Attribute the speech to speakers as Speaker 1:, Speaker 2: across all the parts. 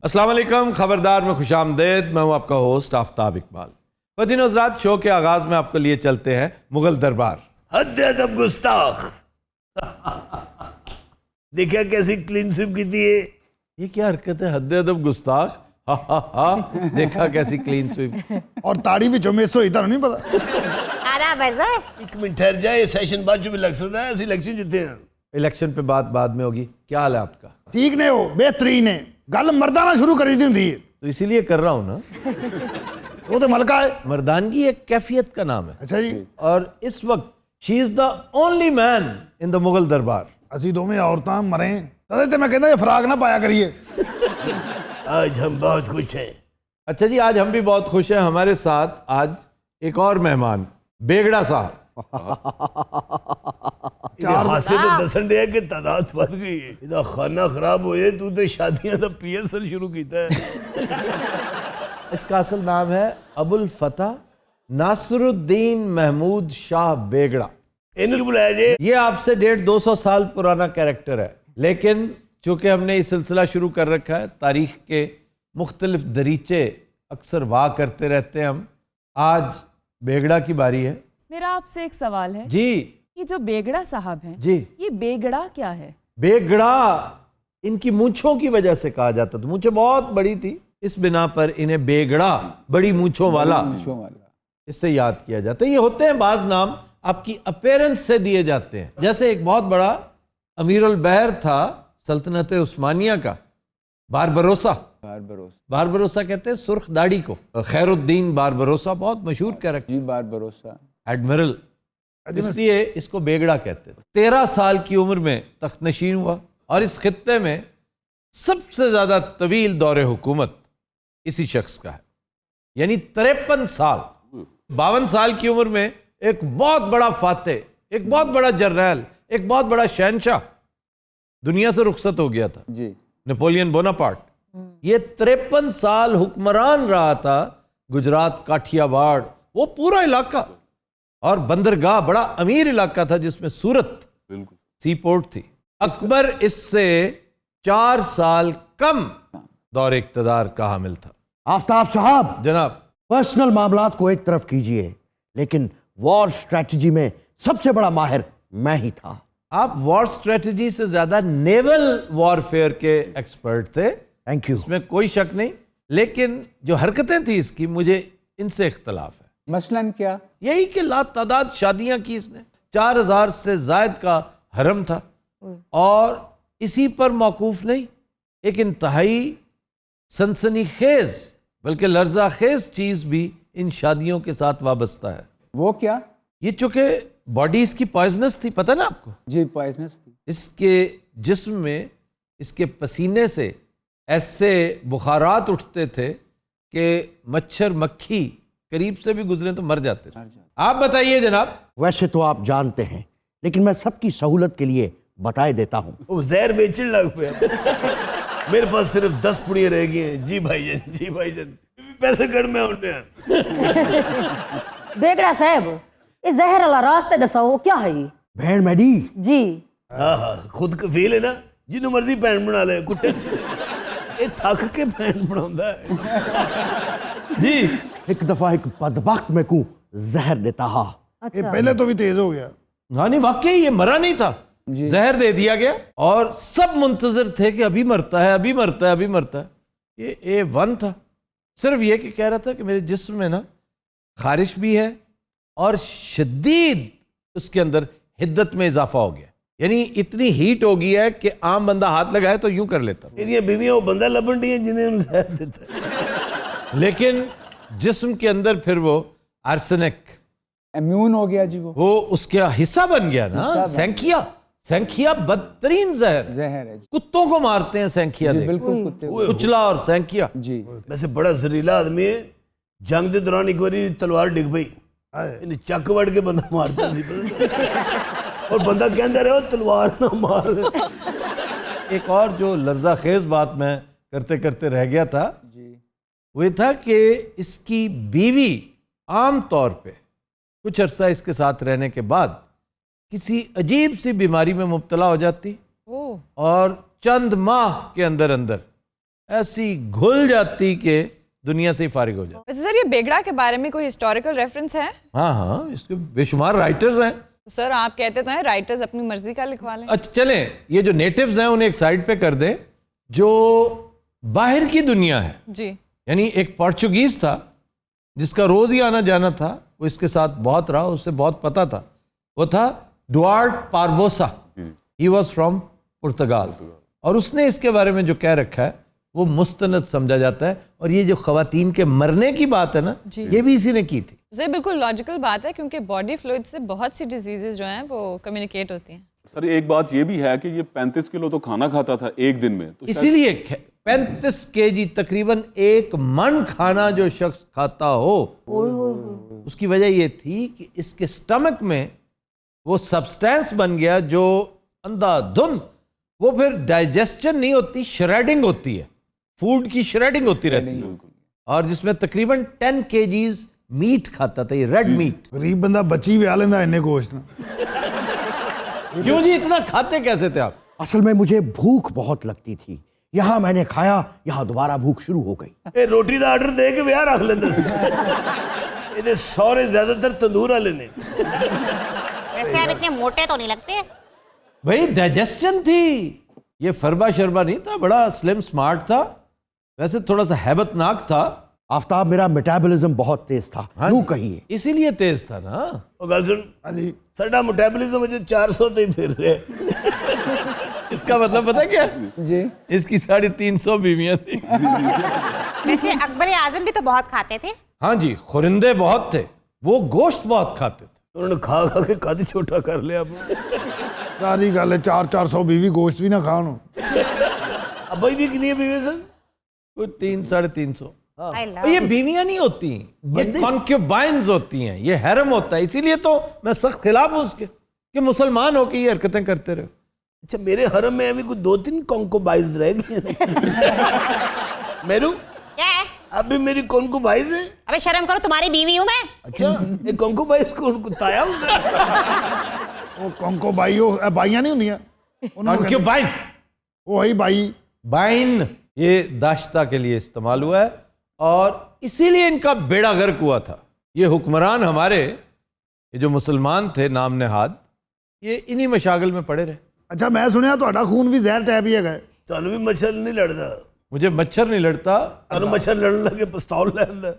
Speaker 1: अस्सलाम वालेकुम, खबरदार में खुशामदेद। मैं हूं आपका होस्ट आफ्ताब इकबाल। ख़वातीन हज़रात, शो के आगाज में आपको लिए चलते हैं मुगल दरबार।
Speaker 2: हद अदब गुस्ताख। देखा कैसी क्लीन स्वीप की थी
Speaker 1: ये क्या हरकत है? हद अदब गुस्ताख। हा हा हा। देखा कैसी क्लीन स्वीप।
Speaker 3: और ताड़ी भी चमेसो ही था नहीं पता।
Speaker 2: एक मिनट ठहर जाए, सेशन बाद जो भी लग सकता है, इलेक्शन जीते हैं।
Speaker 1: इलेक्शन पे बात बाद में होगी। क्या हाल है आपका?
Speaker 3: ठीक ने हो, बेहतरीन है। गल मर्दाना शुरू करी दी होंगी,
Speaker 1: तो इसीलिए कर रहा हूं ना।
Speaker 3: वो तो मलका है।
Speaker 1: मर्दानगी एक कैफियत का नाम है।
Speaker 3: अच्छा जी,
Speaker 1: और इस वक्त she is the only man in the Mughal दरबार।
Speaker 3: असी दोवें औरतां मरे तदे ते मैं कहता ये फराक ना पाया करिए।
Speaker 2: आज हम बहुत खुश हैं।
Speaker 1: अच्छा जी, आज हम भी बहुत खुश हैं। हमारे साथ आज एक और मेहमान, बेगड़ा साहब।
Speaker 2: हासे तो दसन डे कि तादाद बढ़ गई है। इधर खाना खराब हो जाए, तू तो शादियां दा PSL शुरू कीता है।
Speaker 1: इसका असल नाम है अबुल फतह नासरुद्दीन महमूद शाह बेगड़ा।
Speaker 2: इन्हें क्यों बुलाया जे?
Speaker 1: ये आपसे 150-200 साल पुराना कैरेक्टर है, लेकिन चूंकि हमने ये सिलसिला शुरू कर रखा है, तारीख के मुख्तलिफ दरीचे अक्सर वाह करते रहते हैं हम। आज बेगड़ा की बारी है।
Speaker 4: मेरा आपसे एक सवाल है
Speaker 1: जी।
Speaker 4: ये जो बेगड़ा साहब हैं,
Speaker 1: जी,
Speaker 4: ये बेगड़ा क्या है?
Speaker 1: बेगड़ा इनकी मूंछों की वजह से कहा जाता था। मूंछें बहुत बड़ी थी, इस बिना पर इन्हें बेगड़ा, बड़ी मूंछों वाला, इससे याद किया जाता है। ये होते हैं बाज नाम आपकी अपीयरेंस से दिए जाते हैं। जैसे एक बहुत बड़ा अमीरुल बहर था सल्तनत उस्मानिया का, बारबरोसा। बारबरोसा कहते हैं सुर्ख दाढ़ी को। खैरुद्दीन बारबरोसा बहुत मशहूर कैरेक्टर।
Speaker 5: जी, बारबरोसा
Speaker 1: एडमिरल, इसलिए इसको बेगड़ा कहते थे। 13 साल की उम्र में तख्त नशीन हुआ और इस खित्ते में सबसे ज्यादा तवील दौरे हुकूमत इसी शख्स का है, यानी 53 साल। 52 साल की उम्र में एक बहुत बड़ा फातेह, एक बहुत बड़ा जर्नैल, एक बहुत बड़ा शहनशाह दुनिया से रुखसत हो गया था
Speaker 5: जी,
Speaker 1: नेपोलियन बोनापार्ट। ये 53 साल हुक्मरान रहा था गुजरात, काठियावाड़, वो पूरा इलाका। और बंदरगाह बड़ा अमीर इलाका था जिसमें सूरत सी पोर्ट थी। अकबर इससे 4 साल कम दौर इक़्तिदार का हामिल था।
Speaker 6: आफ्ताब साहब,
Speaker 1: जनाब,
Speaker 6: पर्सनल मामलात को एक तरफ कीजिए, लेकिन वॉर स्ट्रेटजी में सबसे बड़ा माहिर मैं ही था।
Speaker 1: आप वॉर स्ट्रेटजी से ज्यादा नेवल वॉरफेयर के एक्सपर्ट थे,
Speaker 6: थैंक यू।
Speaker 1: इसमें कोई शक नहीं। लेकिन जो हरकतें थी इसकी, मुझे इनसे इख्तलाफ है।
Speaker 5: मसलन क्या?
Speaker 1: यही कि लातादाद शादियां की इसने, 4000 से जायद का हरम था। और इसी पर मौकूफ नहीं, एक इंतहाई सनसनीखेज बल्कि लर्जाखेज चीज भी इन शादियों के साथ वाबस्ता है।
Speaker 5: वो क्या?
Speaker 1: ये चूंकि बॉडी इसकी पॉइजनस थी, पता ना आपको?
Speaker 5: जी, पॉइजनस थी।
Speaker 1: इसके जिस्म में इसके पसीने से ऐसे बुखारात उठते थे कि मच्छर मक्खी करीब से भी गुजरे तो मर जाते थे। आप बताइए जनाब।
Speaker 6: वैसे तो आप जानते हैं, लेकिन मैं सबकी सहूलत के लिए बताए देता हूँ।
Speaker 2: वो जहर बेचने लग पे। मेरे पास सिर्फ 10 पुड़ियाँ रह गई हैं। जी भाईजान, जी भाईजान, पैसे गढ़ में होने हैं।
Speaker 7: बेगड़ा साहब, ये जहर वाला रास्ते दसाओ क्या है ये?
Speaker 6: भेड़ मैडी
Speaker 7: जी,
Speaker 2: हाँ हाँ, खुद कफील है ना, जिन्हों मर्जी पैंट बना ले, कुछ टेंशन। ये थक के पैंट बनाता है।
Speaker 1: जी,
Speaker 6: एक दफा एक बदबख्त में को जहर देता हा।
Speaker 3: ये
Speaker 7: अच्छा।
Speaker 3: पहले तो भी तेज हो गया।
Speaker 1: हाँ नहीं, वाकई ये मरा नहीं था, जहर दे दिया गया और सब मुंतजर थे कि अभी मरता है, अभी मरता है, अभी मरता है। ये A1 था। सिर्फ ये कि कह रहा था कि मेरे जिस्म में ना खारिश भी है और शदीद उसके अंदर हिद्दत में इजाफा हो गया, यानी इतनी हीट हो गई है कि आम बंदा हाथ लगाए तो यूं कर लेता।
Speaker 2: ये बीवियां वो बंदा लबन डी है जिन्हें हम जहर देते हैं।
Speaker 1: लेकिन जिस्म के अंदर फिर वो आर्सेनिक,
Speaker 5: इम्यून हो गया जी। वो
Speaker 1: उसका हिस्सा बन गया ना। सैंखिया, सैंखिया बदतरीन जहर
Speaker 5: जहर है जी।
Speaker 1: कुत्तों को मारते हैं सैंखिया।
Speaker 5: जी, बिल्कुल कुत्ते को।
Speaker 1: उछला और सैंखिया।
Speaker 5: जी,
Speaker 2: वैसे बड़ा जहरीला आदमी है। जंग के दौरान एक बार तलवार डिग पई, इन्हें चक वड़ के बंदा मारता सी, और बंदा कहता रहे तलवार ना मार।
Speaker 1: एक और जो लर्जाखेज बात मैं करते करते रह गया था
Speaker 5: जी,
Speaker 1: वो था कि इसकी बीवी आम तौर पे कुछ अरसा इसके साथ रहने के बाद किसी अजीब सी बीमारी में मुब्तला हो जाती और चंद माह के अंदर अंदर ऐसी घुल जाती कि दुनिया से ही फारिग हो जाती।
Speaker 8: वैसे सर ये बेगड़ा के बारे में कोई हिस्टोरिकल रेफरेंस है?
Speaker 1: हाँ हाँ, इसके बेशुमार राइटर्स हैं।
Speaker 8: तो सर आप कहते तो हैं राइटर्स अपनी मर्जी का लिखवा लें।
Speaker 1: अच्छा चलें, ये जो नेटिव्स हैं उन्हें एक साइड पे कर दें। जो बाहर की दुनिया है,
Speaker 8: जी,
Speaker 1: यानी एक पोर्चुगीज था जिसका रोज ही आना जाना था, वो इसके साथ बहुत रहा, उससे बहुत पता था। वो था डुआर्ट पारबोसा, ही वॉज फ्रॉम पुर्तगाल, और उसने इसके बारे में जो कह रखा है वो मुस्तनद समझा जाता है। और ये जो खवातीन के मरने की बात है ना, ये भी इसी ने की थी।
Speaker 8: ये बिल्कुल लॉजिकल बात है क्योंकि बॉडी फ्लूइड से बहुत सी डिजीजेज जो हैं वो कम्युनिकेट होती हैं।
Speaker 9: सर एक बात ये भी है कि ये 35 किलो तो खाना खाता था एक दिन में, तो
Speaker 1: इसीलिए 35 kg तकरीबन 1 मन खाना जो शख्स खाता हो, उसकी वजह ये थी कि इसके स्टमक में वो सब्सटेंस बन गया जो अंधाधुंध, वो फिर डाइजेशन नहीं होती, श्रेडिंग होती है, फूड की श्रेडिंग होती रहती है, और जिसमें तकरीबन 10 kg मीट खाता था, ये रेड मीट।
Speaker 3: गरीब बंदा बची विआह लेंदा इन्ने गोश्त ना।
Speaker 1: क्यों जी, इतना खाते कैसे थे आप?
Speaker 6: असल में मुझे भूख बहुत लगती थी, यहाँ मैंने खाया, यहाँ दोबारा भूख शुरू हो गई।
Speaker 2: ए रोटी का आर्डर दे के विआह रख लेंदे सी। ਇਹਦੇ सौरे ज्यादातर तंदूर वाले ने।
Speaker 10: वैसे आप इतने मोटे तो नहीं लगते।
Speaker 1: भाई डाइजेशन थी, ये फरबा शरबा नहीं था, बड़ा स्लिम स्मार्ट था, वैसे थोड़ा सा हैबतनाक था।
Speaker 6: आफ्ताब, मेरा मेटाबॉलिज्म बहुत तेज था, यूं कहिए,
Speaker 1: इसीलिए तेज था ना।
Speaker 2: ਉਹ ਗੱਲ ਸੁਣ,
Speaker 3: ਹਾਂਜੀ
Speaker 2: ਸਾਡਾ ਮੈਟਾਬੋਲਿਜ਼ਮ ਅਜੇ 400 ਤੇ ਹੀ ਫਿਰ ਰਿਹਾ।
Speaker 1: इसका मतलब पता क्या
Speaker 5: जी,
Speaker 1: इसकी 350 बीवियां थी।
Speaker 10: वैसे अकबर आजम भी तो बहुत खाते थे।
Speaker 1: हाँ जी, खुरिंदे बहुत थे, वो गोश्त बहुत खाते थे।
Speaker 2: उन्होंने खा खा के कद छोटा कर लिया अपना।
Speaker 3: ਸਾਰੀ ਗੱਲ 400 बीवी गोश्त भी ना खाओ।
Speaker 2: अब भाई दी कितनी बीवी सन?
Speaker 1: कुछ 300-350।
Speaker 10: I love
Speaker 1: ये बीवियां नहीं होती, ये कॉन्क्यूबाइंस होती हैं, ये हैरम होता है। इसीलिए तो मैं सख्त खिलाफ हूं उसके कि मुसलमान होकर ये हरकतें करते रहे।
Speaker 2: अच्छा, मेरे हरम में अभी कुछ 2-3 कॉन्कुबाइज रह गई हैं। मेरू
Speaker 10: क्या है?
Speaker 2: अब भी मेरी कॉन्कुबाइज है।
Speaker 10: अबे शर्म करो, तुम्हारी बीवी हूँ मैं।
Speaker 2: अच्छा, ये कॉन्कुबाइज को उनको ताया होगा।
Speaker 3: ਉਹ ਕੰਕੋ ਬਾਈ, ਉਹ ਬਾਈਆਂ ਨਹੀਂ ਹੁੰਦੀਆਂ ਉਹਨਾਂ ਨੂੰ
Speaker 1: कॉन्क्यूबाइन,
Speaker 3: ਉਹੀ ਬਾਈ।
Speaker 1: बाइन ये दाश्ता के लिए इस्तेमाल हुआ है, और इसीलिए इनका बेड़ा गर्क हुआ था। ये हुक्मरान हमारे, ये जो मुसलमान थे नाम नेहाद, ये इन्हीं मशागल में पड़े रहे।
Speaker 3: ਅੱਛਾ, ਮੈਂ ਸੁਣਿਆ ਤੁਹਾਡਾ ਖੂਨ ਵੀ ਜ਼ਹਿਰ ਟੈਪ ਹੀ ਹੈਗਾ।
Speaker 2: ਤੁਹਾਨੂੰ ਵੀ ਮੱਛਰ ਨਹੀਂ ਲੜਦਾ?
Speaker 1: मुझे मच्छर नहीं लड़ता,
Speaker 2: ਤੁਹਾਨੂੰ मच्छर लड़न लगे पिस्तौल ਲੈਂਦਾ।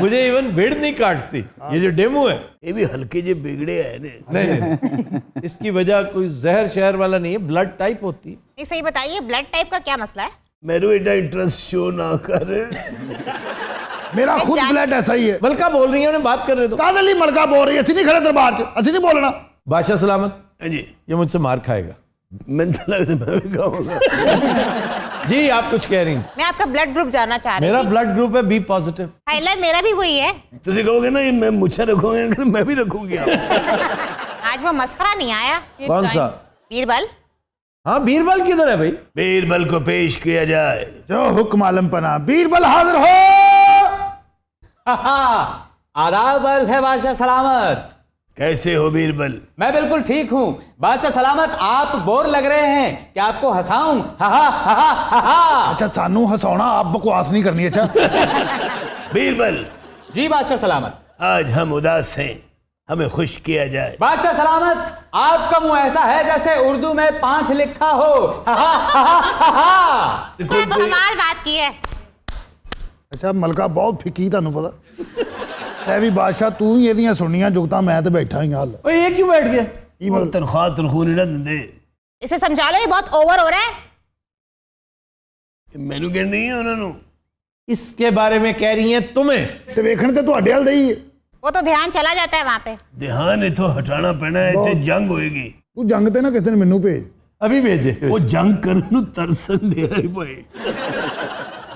Speaker 1: मुझे इवन भेड़ नहीं काटती। ये जो डेमो है,
Speaker 2: ਇਹ ਵੀ ਹਲਕੇ ਜੇ ਬਿਗੜੇ ਆਏ ਨੇ।
Speaker 1: नहीं, इसकी वजह कोई जहर शहर वाला नहीं है, ब्लड टाइप होती है।
Speaker 10: नहीं, सही बताइए, ब्लड टाइप का क्या मसला है?
Speaker 2: मेरू एडा इंटरेस्ट शो ना कर।
Speaker 3: ਮੇਰਾ ਖੁਦ ਬਲੱਡ ਐਸਾ ਹੀ ਹੈ।
Speaker 1: मलका बोल रही है, उन्हें बात करने दो।
Speaker 3: ਕਾਹਦੇ ਲਈ ਮਲਕਾ ਬੋਲ ਰਹੀ? ਅਸੀਂ ਨਹੀਂ ਖੜੇ ਦਰਬਾਰ 'ਚ, ਅਸੀਂ नहीं बोलना।
Speaker 1: बादशाह सलामत,
Speaker 2: हाँ जी,
Speaker 1: ये मुझसे मार खाएगा।
Speaker 2: मैं तो लगता मैं भी खाऊंगा।
Speaker 1: जी आप कुछ कह रही हैं?
Speaker 10: मैं आपका ब्लड ग्रुप जानना चाह रही
Speaker 1: मेरा
Speaker 10: थी।
Speaker 1: ब्लड ग्रुप है बी पॉजिटिव।
Speaker 10: हाईलाइट मेरा भी वही है।
Speaker 2: तुझे कहोगे ना ये मैं मुझे रखूंगा, मैं भी रखूंगी आप।
Speaker 10: आज वो मस्खरा नहीं आया।
Speaker 8: ये
Speaker 1: कौन
Speaker 8: टाइम-
Speaker 1: सा?
Speaker 10: बीरबल।
Speaker 1: हाँ, बीरबल किधर है भाई?
Speaker 2: बीरबल को पेश किया जाए।
Speaker 3: जो हुक्म आलम पना, बीरबल हाजिर हो।
Speaker 11: आदाब अर्ज है बादशाह सलामत।
Speaker 2: कैसे हो बीरबल?
Speaker 11: मैं बिल्कुल ठीक हूँ बादशाह सलामत। आप बोर लग रहे हैं कि आपको हंसाऊं? हा हा हा हा हा।
Speaker 3: अच्छा, सानू हंसाउना, आप बकवास नहीं करनी। अच्छा
Speaker 2: बीरबल,
Speaker 11: जी बादशाह सलामत।
Speaker 2: आज हम उदास हैं, हमें खुश किया जाए।
Speaker 11: बादशाह सलामत, आपका मुंह ऐसा है जैसे उर्दू में 5 लिखा हो। हा हा हा हा हा।
Speaker 10: कमाल बात की है।
Speaker 3: अच्छा, मलका बहुत फिकी, ਤੁਹਾਨੂੰ ਪਤਾ है भी। बादशाह तू ही ਇਹਦੀਆਂ ਸੁਣਨੀਆਂ ਜੁਗਤਾਂ, मैं तो बैठा ही हाल।
Speaker 1: ओए ये क्यों बैठ गया?
Speaker 2: वो तनख्वाह नहीं ना देंदे।
Speaker 10: इसे समझा लो, ये बहुत ओवर हो रहा है।
Speaker 2: मैनू कह नहीं है उन्होंने।
Speaker 1: इसके बारे में कह रही हैं तुम्हें?
Speaker 3: ਤੇ ਵੇਖਣ ਤੇ ਤੁਹਾਡੇ ਹਾਲ ਦੇ ਹੀ ਹੈ।
Speaker 10: वो तो ध्यान चला जाता है वहाँ पे।
Speaker 2: ध्यान इथों हटाना पैना है, इतने जंग होएगी।
Speaker 3: ਤੂੰ ਜੰਗ ਤੇ ਨਾ ਕਿਸ ਦਿਨ ਮੈਨੂੰ ਭੇਜ।
Speaker 1: अभी भेजे।
Speaker 2: वो जंग करने ਨੂੰ ਤਰਸਣ ਡਿਆ ਹੀ ਭਾਈ।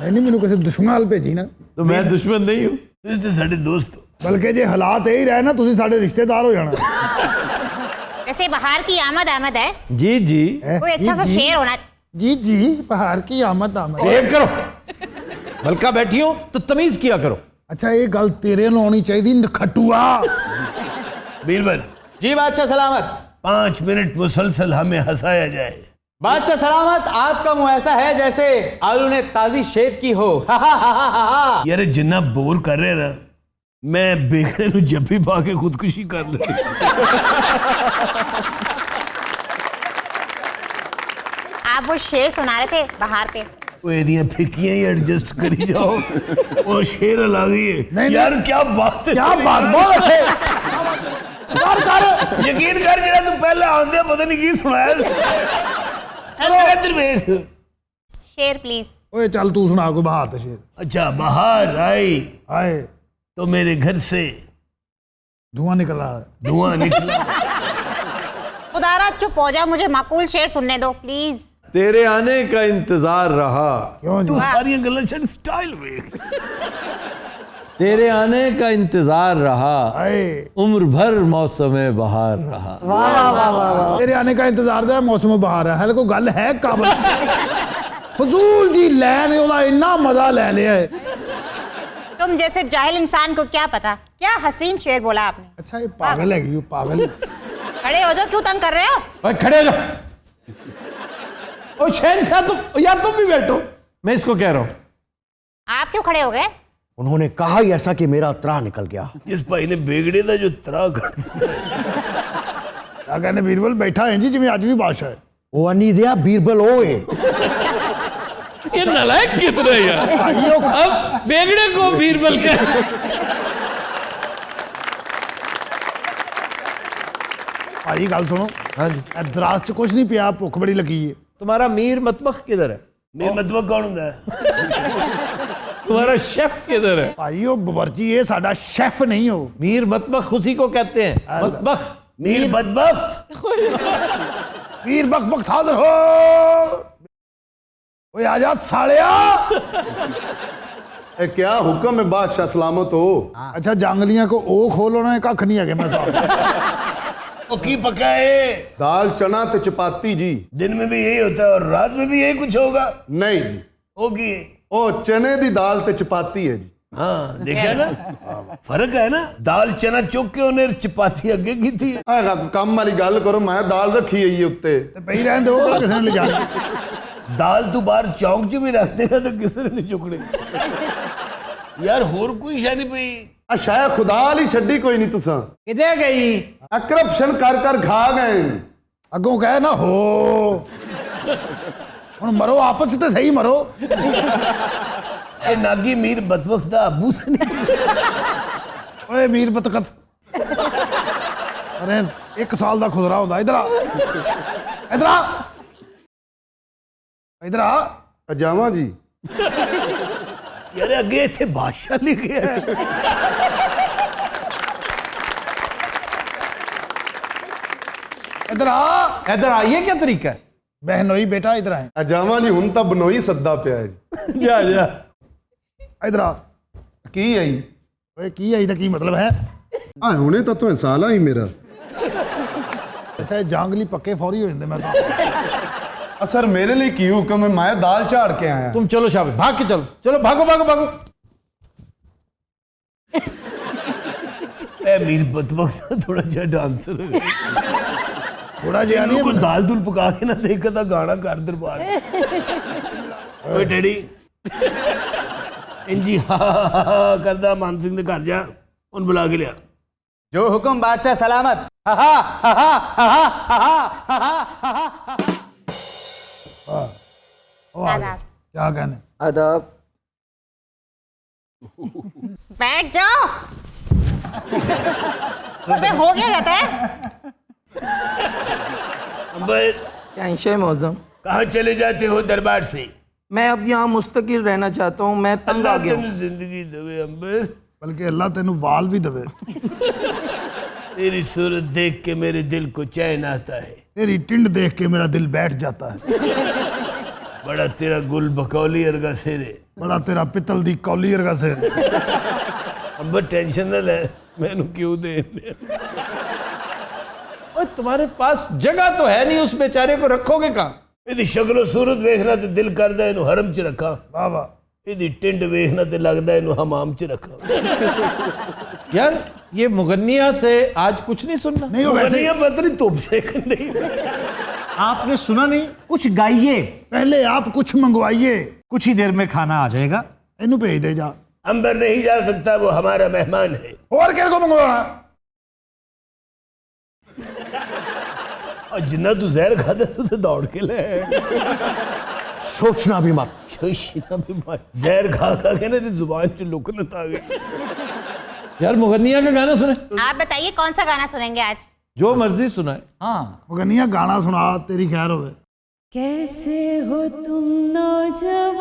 Speaker 3: नहीं, ਮੈਨੂੰ ਕਿਸੇ ਦੁਸ਼ਮਣ ਨਾਲ ਭੇਜੀ ਨਾ।
Speaker 1: तो मैं दुश्मन नहीं हूँ।
Speaker 2: ਤੁਸੀਂ ਤੇ ਸਾਡੇ ਦੋਸਤ।
Speaker 3: बल्कि जे हालात यही रहे ना, ਤੁਸੀਂ ਸਾਡੇ ਰਿਸ਼ਤੇਦਾਰ हो जाना।
Speaker 10: वैसे बाहर की आमद है।
Speaker 1: जी जी,
Speaker 10: कोई अच्छा सा शेर होना।
Speaker 3: जी जी, बाहर की आमद आमद।
Speaker 1: सेव करो। मलका बैठी हो तो तमीज किया करो।
Speaker 3: अच्छा, ये गल तेरे ਨੂੰ ਆਉਣੀ ਚਾਹੀਦੀ, ਨਖਟੂਆ।
Speaker 2: बीरबल,
Speaker 11: जी बादशाह सलामत।
Speaker 2: 5 मिनट मुसलसल हमें हंसाया जाए।
Speaker 11: बादशाह सलामत, आपका मुंह ऐसा है जैसे आलू ने ताजी शेव की हो। हा हा हा हा हा।
Speaker 2: यार जिन्ना बोर कर रहे ना, मैं बेगड़े ਨੂੰ ਜੱਫੀ ਪਾ ਕੇ ਖੁਦਕੁਸ਼ੀ ਕਰ ਲਈ।
Speaker 10: आप वो शेर सुना रहे थे बाहर पे।
Speaker 2: ਉਹ ਇਹਦੀਆਂ ਫਿੱਕੀਆਂ ਹੀ ਐਡਜਸਟ ਕਰੀ ਜਾਓ और शेर अलग ही है।
Speaker 3: नहीं,
Speaker 2: यार क्या बात है,
Speaker 3: क्या बात, बहुत अच्छे
Speaker 2: यकीन कर ਜਿਹੜਾ ਤੂੰ ਪਹਿਲਾਂ ਆਉਂਦੇ ਪਤਾ ਨਹੀਂ ਕੀ ਸੁਣਾਇਆ ਇੱਧਰ ਵੇਖ।
Speaker 10: शेर प्लीज।
Speaker 3: ओए चल तू सुना कोई बाहर तो शेर।
Speaker 2: अच्छा बाहर आई
Speaker 3: आए
Speaker 2: तो मेरे घर से
Speaker 3: धुआं निकल रहा है।
Speaker 2: धुआं निकला।
Speaker 10: खुदारा चुप हो जा, मुझे माकूल शेर सुनने दो प्लीज।
Speaker 1: तेरे आने का इंतजार रहा।
Speaker 3: क्यों जी?
Speaker 2: तू सारी गल्लां छड़, स्टाइल वेख।
Speaker 1: तेरे आने का इंतजार रहा,
Speaker 3: आए
Speaker 1: उम्र भर मौसम बहार रहा।
Speaker 3: तेरे आने का इंतजार था, मौसम बहार है। कोई गल है काबल फजूल जी लैन ओदा इन्ना मजा ले लिया है।
Speaker 10: तुम जैसे जाहिल इंसान को क्या पता, क्या हसीन शेर बोला आपने।
Speaker 3: अच्छा ये पागल है ये पागल।
Speaker 10: खड़े हो जाओ, क्यों तंग कर रहे हो।
Speaker 1: ओए खड़े हो जाओ। ओ शहंशाह तुम यार तुम भी बैठो, मैं इसको कह रहा हूं।
Speaker 10: आप क्यों खड़े हो गए।
Speaker 6: उन्होंने कहा ही ऐसा कि मेरा त्राह निकल गया।
Speaker 2: इस भाई ने बेगड़े का जो त्राह कर दिया।
Speaker 3: क्या कहने बीरबल बैठा है जी जिਵੇਂ ਅੱਜ ਵੀ ਬਾਦਸ਼ਾਹ है।
Speaker 6: ओ अन्नी दिया बीरबल ओए।
Speaker 1: ये नालायक कितने यार। अब बेगड़े को बीरबल के
Speaker 3: भाई गल सुनो।
Speaker 1: हाँ जी।
Speaker 3: दराज च कुछ नहीं पिया, भुख बड़ी लगी है।
Speaker 1: तुम्हारा मीर मतबख किधर है?
Speaker 2: मेरा मतलब कौन होता है?
Speaker 1: तुम्हारा शेफ किधर है?
Speaker 3: भाई वो बवर्ची ये साडा शेफ नहीं हो।
Speaker 1: मीर मतबख उसी को कहते हैं, मतबख।
Speaker 2: मीर बदबख्त।
Speaker 3: मीर बक बक हाजिर हो। ओए आजा सालिया।
Speaker 12: क्या हुक्म है बादशाह सलामत हो।
Speaker 3: अच्छा जंगलियां को ओ खोलो ना, कख नहीं है मैं साहब।
Speaker 2: ओ की पका है?
Speaker 12: दाल चना ते चपाती जी।
Speaker 2: दिन में भी यही होता है और रात में भी यही कुछ होगा?
Speaker 12: नहीं जी,
Speaker 2: होगी।
Speaker 12: ओ चने दी दाल ते चपाती है जी।
Speaker 2: हाँ देखा ना, फर्क है ना। दाल चना चुक के उन्हें चपाती अगे की थी।
Speaker 12: काम वाली गल करो, मैं दाल रखी है ये उत्ते
Speaker 3: ते पई रहन दो, किसी ने ले जानी।
Speaker 2: दाल तू बाहर चौंक च भी रख देगा तो किसी ने नहीं चुकनी। यार होर कोई शै नहीं पई।
Speaker 12: शायद खुदा ली छड्डी कोई नहीं तुसा।
Speaker 11: किधे गई?
Speaker 12: करप्शन कर कर खा गए।
Speaker 3: अगों कह ना हो हुण मरो आपस ते सही मरो।
Speaker 2: ए नागी मीर बदबख्त दा अबू से नहीं।
Speaker 3: ओए मीर बतकत अरे 1 साल दा खुसरा होंदा। इधर आ, इधर आ, इधर आ।
Speaker 12: जावा जी।
Speaker 2: यार अगे इत्थे बादशाह लिखे है।
Speaker 3: इधर आ,
Speaker 1: इधर आ, ये क्या तरीका है?
Speaker 3: बहनोई बेटा इधर आए।
Speaker 12: जावा जी हुन तां बनोई सद्दा पिया है जी।
Speaker 1: जा जा
Speaker 3: इधर आ।
Speaker 12: की आई?
Speaker 3: ओए की आई दा की मतलब है?
Speaker 12: आ हुणे तां तो साला ही मेरा।
Speaker 3: अच्छा जंगली पक्के फौरी हो जांदे मैं साहब।
Speaker 12: सर मेरे लिए की हुक्म है? मैं दाल झाड़ के आया।
Speaker 1: तुम चलो शाबाश, भाग के चलो, चलो भागो भागो भागो।
Speaker 2: ए मीर बदबख्त थोड़ा जा डांसर है।
Speaker 3: थोड़ा जिहा नहीं
Speaker 2: को दाल दूल पका के ना देखा था गाना कर दरबार। ओए डैडी इंजी हा करदा मान सिंह दे घर जा, उन बुला के लिया।
Speaker 11: जो हुक्म बादशाह सलामत। हा हा हा हा हा हा हा हा।
Speaker 3: क्या कहने?
Speaker 6: आदाब।
Speaker 10: बैठ जाओ। अबे हो गया जाता है।
Speaker 2: अंबर
Speaker 13: क्या मौजम,
Speaker 2: कहाँ चले जाते हो दरबार से?
Speaker 13: मैं अब यहाँ मुस्तकिल रहना चाहता हूँ, मैं तंग आ गया हूँ।
Speaker 2: जिंदगी दवे अंबर,
Speaker 3: बल्कि अल्लाह तेनू वाल भी दवे।
Speaker 2: तेरी सूरत देख के मेरे दिल को चैन आता है।
Speaker 3: तेरी टिंड देख के मेरा दिल बैठ जाता है।
Speaker 2: बड़ा तेरा गुल बकौली अर्गा सिर है।
Speaker 3: बड़ा तेरा पितल दी कौली अर्गा सिर।
Speaker 2: अंबर टेंशन ना ले, मैनू क्यों दे।
Speaker 1: तुम्हारे पास जगह तो है नहीं, उस बेचारे को रखोगे कहाँ?
Speaker 2: इहदी शक्लो सूरत वेखना ते दिल करदा इहनू हरम च रखा।
Speaker 3: वाह वाह।
Speaker 2: इहदी टिंड वेखना ते लगदा इहनू हमाम च रखा।
Speaker 1: यार ये मुगन्निया से आज कुछ नहीं सुनना।
Speaker 3: नहीं हो वैसे
Speaker 2: पता नहीं धुप सेकन नहीं।
Speaker 14: आपने सुना नहीं? कुछ गाइए।
Speaker 3: पहले आप कुछ मंगवाइए,
Speaker 14: कुछ ही देर में खाना आ जाएगा।
Speaker 3: इन्हू भेज दे जा।
Speaker 2: अंबर नहीं जा सकता, वो हमारा मेहमान है।
Speaker 3: और किस को मंगवाना?
Speaker 2: और जिन्ना तू जहर खाता तो दौड़ के ले।
Speaker 6: सोचना भी मत।
Speaker 2: सोचना भी मत। जहर खा खा के ना जुबान च लुकनत आ गई।
Speaker 1: यार मुगन्निया का गाना सुने।
Speaker 10: आप बताइए कौन सा गाना सुनेंगे आज?
Speaker 1: जो मर्जी सुनाए।
Speaker 3: हाँ मुगन्निया गाना सुना, तेरी खैर होवे।
Speaker 4: कैसे हो तुम नौजवान,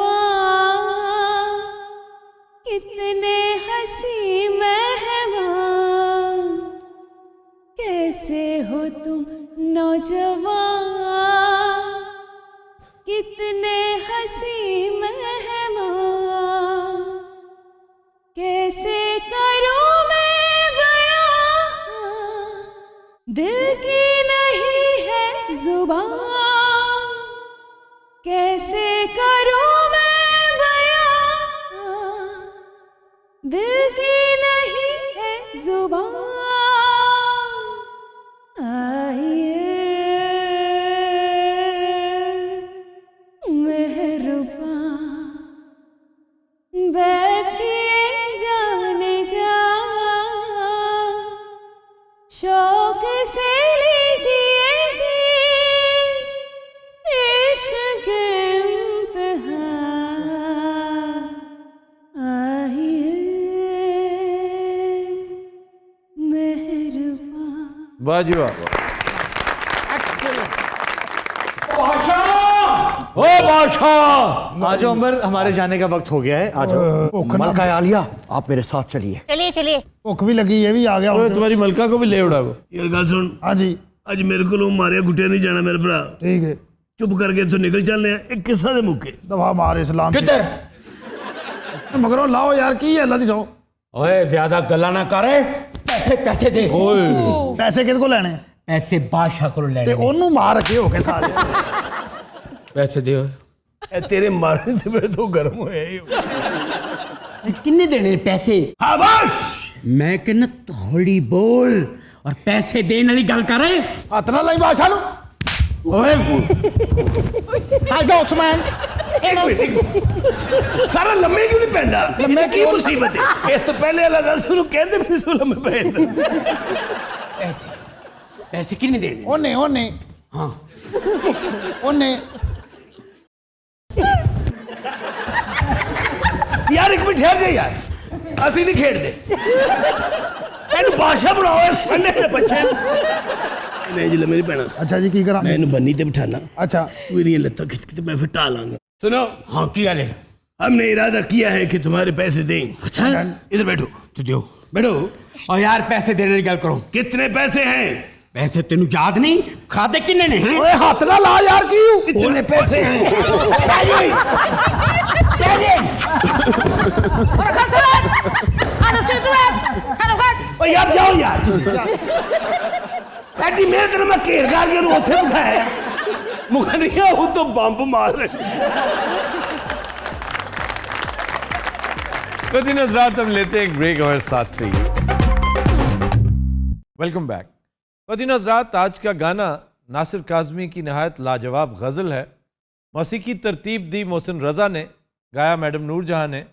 Speaker 4: कितने हंसी मेहमान, कैसे हो तुम नौजवान, कितने हंसी मेहमान, कैसे करूं मैं बयां, दिल की नहीं है जुबान, कैसे करूं मैं बयां, दिल की नहीं है जुबान, आइए मेहरबान, बैठिए जाने जा, शौक से लीजिए जी इश्क के इम्तिहान, आइए मेहरबान।
Speaker 1: वाह जी वाह।
Speaker 14: ओ बादशाह, आ जाओ अंबर, हमारे जाने का वक्त हो गया है। आ जाओ।
Speaker 6: मलका आलिया, आप मेरे साथ चलिए।
Speaker 10: चलिए चलिए।
Speaker 3: भुख भी लगी, ये भी आ गया।
Speaker 1: तुम्हारी मलका को भी ले उड़ा।
Speaker 2: यार गल सुन।
Speaker 3: हाँ जी।
Speaker 2: अज मेरे को मारिया गुटिया नहीं जाना मेरे भरा।
Speaker 3: ठीक है।
Speaker 2: चुप करके तो निकल चलने। एक किस्सा दे मुक्के।
Speaker 3: दफा मार इस्लाम।
Speaker 11: किधर?
Speaker 3: मगरों लाओ यार, की है लदी सो।
Speaker 11: ओए ज्यादा गला ना करे। पैसे पैसे दे।
Speaker 3: पैसे किद को लेने?
Speaker 11: पैसे बादशाह को लेने।
Speaker 3: ते ओनू मार के हो के साले।
Speaker 11: पैसे दे।
Speaker 2: तेरे मारने से मेरे तो गर्म हुए।
Speaker 11: किन्ने देने पैसे?
Speaker 2: शाबाश।
Speaker 11: मैं कहना थोड़ी बोल और पैसे देने वाली गल करे।
Speaker 3: हथ ना लाई बादशाह नु।
Speaker 11: ओए
Speaker 3: आ जाओ उस्मान।
Speaker 2: सारा लम्मे क्यों नहीं पहनता? लम्मे की मुसीबत है? इस तो पहले लगा सुनो कहते फिर सो लम्मे पहनता।
Speaker 11: पैसे पैसे किन्ने देने?
Speaker 3: ओने ओने।
Speaker 11: हाँ
Speaker 3: ओने।
Speaker 2: यार एक मिनट ठहर जा यार, असि नहीं खेड़ते। एनु बादशाह बनाओ संडे दे बच्चे। नहीं जी मेरी भैन।
Speaker 3: अच्छा जी की करा?
Speaker 2: मैं इन्हें बन्नी ते बिठाना।
Speaker 3: अच्छा।
Speaker 2: तू इन्हें लत्ता खिंच के मैं फिर टालांगा। सुनो।
Speaker 11: हाँ क्या ले?
Speaker 2: हमने इरादा किया है कि तुम्हारे पैसे दें।
Speaker 11: अच्छा
Speaker 2: इधर बैठो।
Speaker 11: तो दो।
Speaker 2: बैठो।
Speaker 11: और यार पैसे देने वाली गल करो।
Speaker 2: कितने पैसे हैं?
Speaker 11: पैसे तेनू याद नहीं? खाते किन्ने ने हैं?
Speaker 3: ओए हाथ ना ला यार, क्यों?
Speaker 2: कितने पैसे हैं? ओ यार जाओ यार। एडी मेहनत ने मैं घेर गाल के उठे उठाया। मुगनिया हूं तो बंब मार रहे।
Speaker 1: तो दिन हजरात हम लेते हैं एक ब्रेक हमारे साथ रहिए। Welcome back. तो दिन हजरात आज का गाना नासिर काज़मी की नहायत लाजवाब गज़ल है। मौसीकी तरतीब दी मोहसिन रज़ा ने, गाया मैडम नूरजहां ने।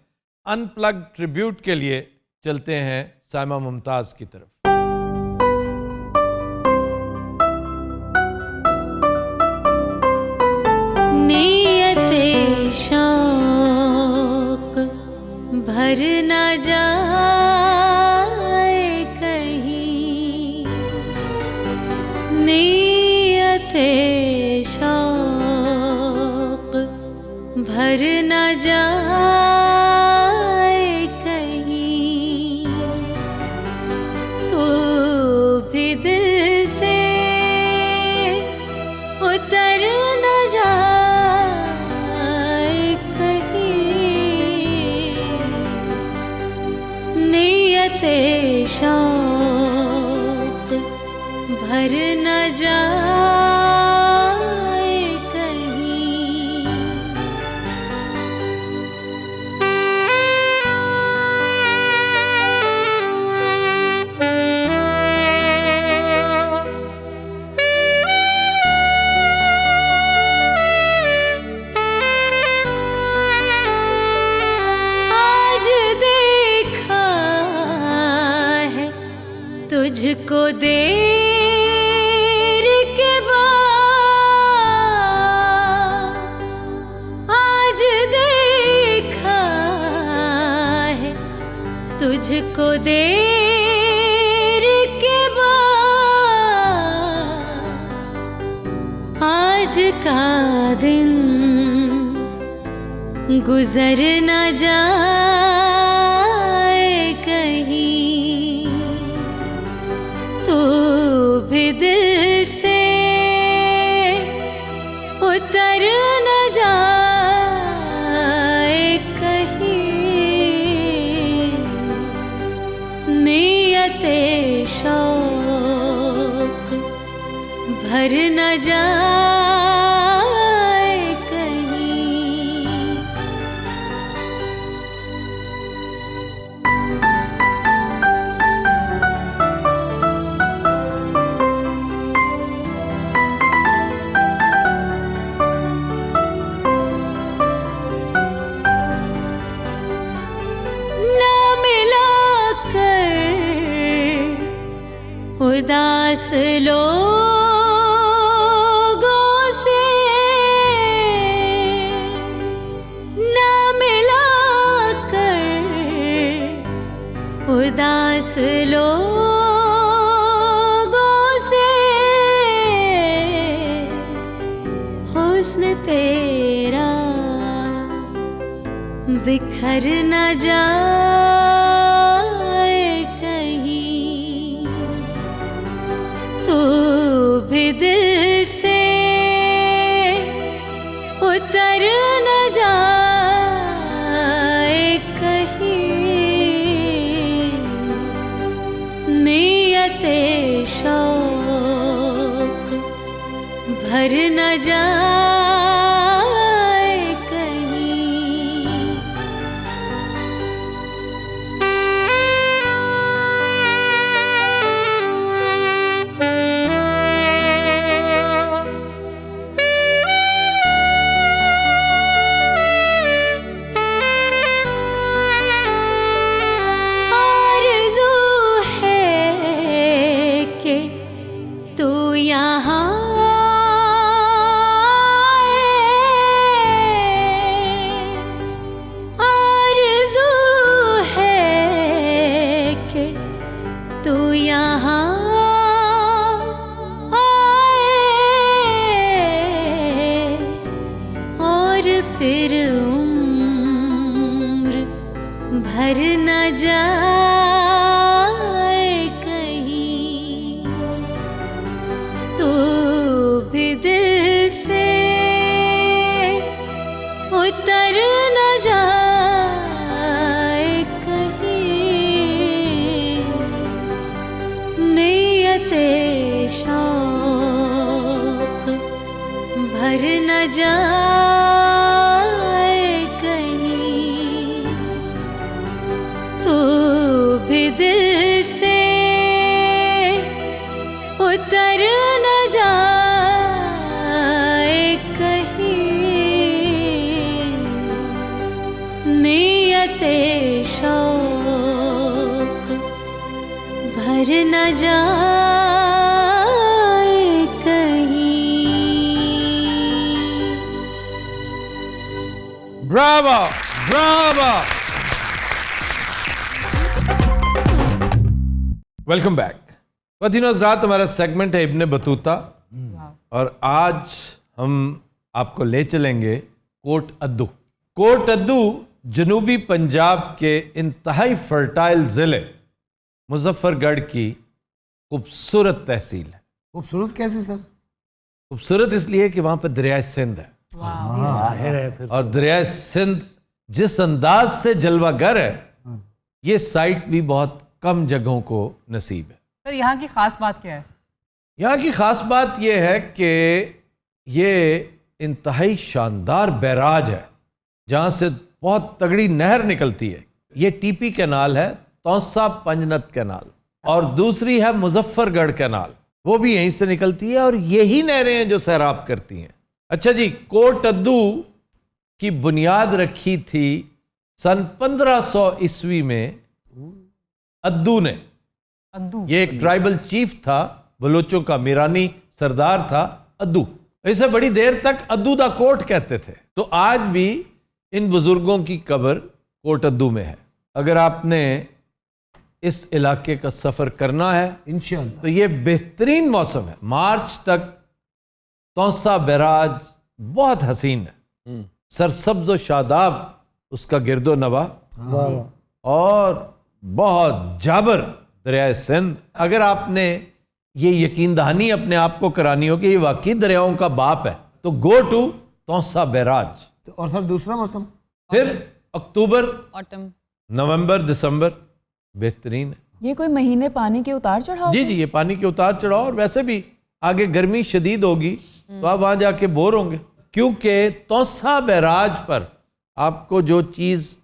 Speaker 1: अनप्लग्ड ट्रिब्यूट के लिए चलते हैं साइमा मुमताज़ की तरफ।
Speaker 15: नियते शौक भर न जाए कहीं, नियते शौक भर न जाए कहीं, तो भी दिल से उतर न जाए कहीं, नियते शौक भर न जाए कहीं। तुझको देर के बाद आज देखा है, तुझको देर के बाद आज का दिन गुजर न जाए कहीं, तू भी दिल से उतर न जाए कहीं, नियते शौक भर न जाए कहीं। ना मिला कर उदास लोगों से, ना मिला कर उदास लोगों से, हुस्न तेरा बिखर न जाए कहीं, तू भी दिल से उतर न जाए कहीं, नियते शौक भर न जाए कहीं। आरज़ू है कि तू यहाँ आरज़ू है कि तू यहाँ आए और फिर उम्र भर न जाए कहीं, तू भी दिल से उतर न जाए कहीं, नियते शौक भर न जाए कहीं, तू भी दिल से उतर न जाए कहीं, नियते शौक भर न जाए कहीं।
Speaker 1: Bravo, bravo. Welcome back. वतीनो हज़रात, हमारा सेगमेंट है इब्ने बतूता और आज हम आपको ले चलेंगे कोट अद्दू। कोट अद्दू जनूबी पंजाब के इंतहाई फर्टाइल ज़िले मुजफ्फरगढ़ की खूबसूरत तहसील है।
Speaker 2: खूबसूरत कैसे सर?
Speaker 1: खूबसूरत इसलिए कि वहाँ पर दरियाए सिंध है और दरियाए सिंध जिस अंदाज से जलवागर है, ये साइट भी बहुत कम जगहों को नसीब है।
Speaker 16: सर यहाँ की खास बात क्या है?
Speaker 1: यहाँ की खास बात यह है कि ये इंतहाई शानदार बैराज है जहाँ से बहुत तगड़ी नहर निकलती है। ये टीपी कैनाल है, तौसा पंजनत कैनाल, और दूसरी है मुजफ्फरगढ़ कैनाल, वो भी यहीं से निकलती है और यही नहरें हैं जो सैराब करती हैं। अच्छा जी, कोट अद्दू की बुनियाद रखी थी सन 1500 ईस्वी में अद्दू ने,
Speaker 16: अद्दू।
Speaker 1: ये एक ट्राइबल चीफ था, बलोचों का मीरानी सरदार था अद्दू। इसे बड़ी देर तक अद्दू दा कोट कहते थे। तो आज भी इन बुजुर्गों की कब्र कोट अद्दू में है। अगर आपने इस इलाके का सफर करना है
Speaker 2: इंशाअल्लाह
Speaker 1: तो ये बेहतरीन मौसम है। मार्च तक तौसा बैराज बहुत हसीन है, सरसब्ज व शादाब उसका गिरदो नवा, और बहुत जाबर दरिया सिंध। अगर आपने ये यकीन दहानी अपने आप को करानी हो कि ये वाकई दरियाओं का बाप है तो गो टू तौसा बैराज।
Speaker 2: और सर दूसरा मौसम
Speaker 1: फिर अक्टूबर,
Speaker 8: ऑटम,
Speaker 1: नवंबर, दिसंबर बेहतरीन है।
Speaker 16: ये कोई महीने पानी के उतार चढ़ाव?
Speaker 1: जी जी, ये पानी के उतार चढ़ाव। और वैसे भी आगे गर्मी शदीद होगी तो आप वहां जाके बोर होंगे, क्योंकि तौसा बैराज पर आपको जो चीज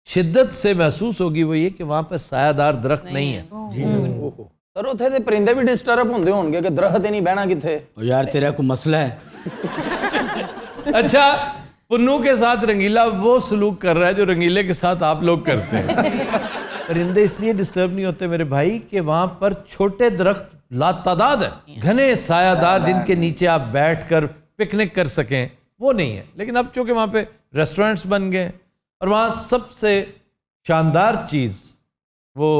Speaker 1: शिद्दत से महसूस होगी वो ये कि वहां पर सायादार दरख्त नहीं है।
Speaker 13: सर उत्थे ते परिंदे भी डिस्टर्ब होंदे होणगे कि दरख्त ही नहीं बहना किथे।
Speaker 6: यार तेरा कोई मसला है।
Speaker 1: अच्छा, पुन्नू के साथ रंगीला वो सलूक कर रहा है जो रंगीले के साथ आप लोग करते हैं। परिंदे इसलिए डिस्टर्ब नहीं होते मेरे भाई कि वहां पर छोटे दरख्त लातादाद है, घने सायादार, जिनके नीचे आप बैठकर पिकनिक कर सकें, वो नहीं है। लेकिन अब चूंकि वहां पे रेस्टोरेंट्स बन गए और वहां सबसे शानदार चीज वो